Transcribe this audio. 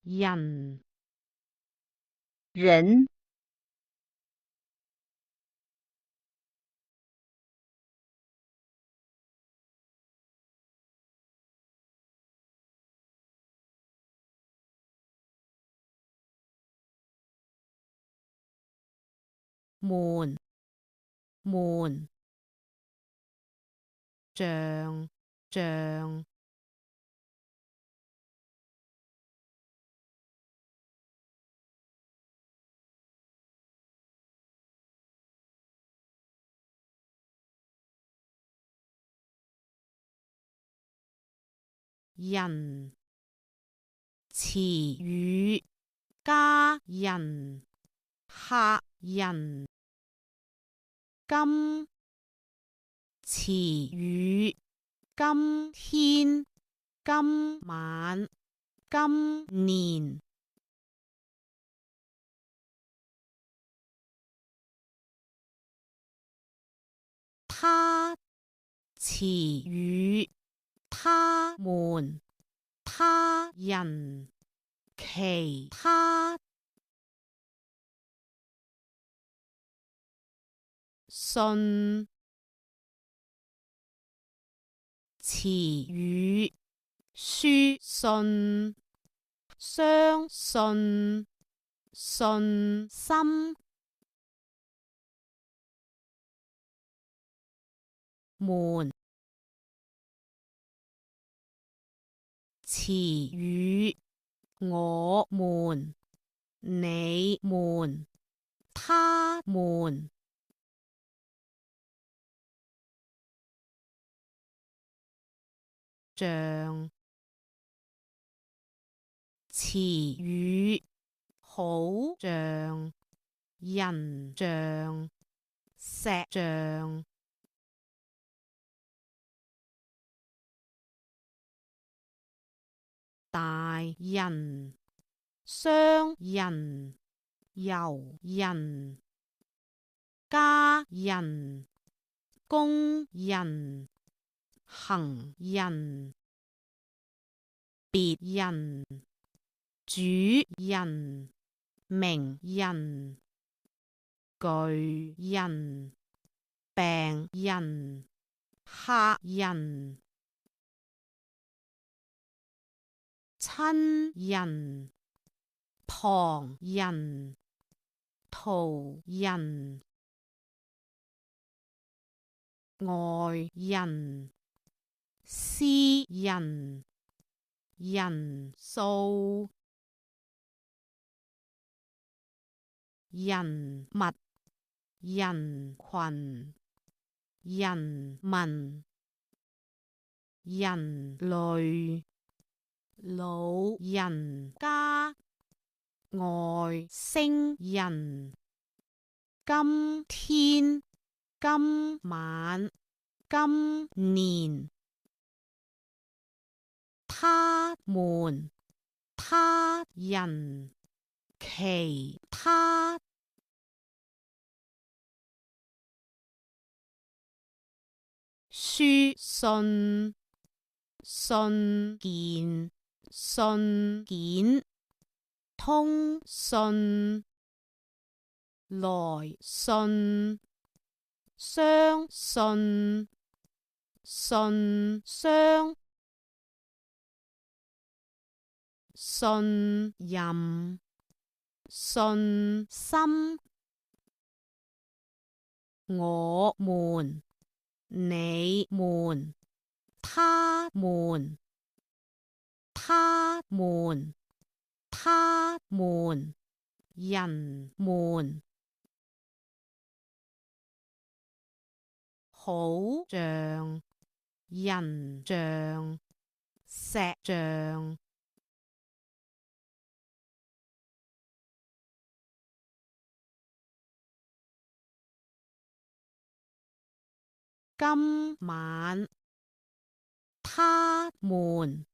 人人門門像像人詞語家人客人今詞語今天今晚今年他詞語他們他人其他信詞語書信相信信心門詞語我們你們他們像詞語好像人像石像大人商人遊人家人工人行人別人主人名人巨人病人客人親人旁人途人外人私人人數人物人群人民人類老人家外星人今天今晚今年他們他人其他書信信件信件通訊來信相信信箱信任信心我們你們他們他們他們人們好像人像石像今晚他們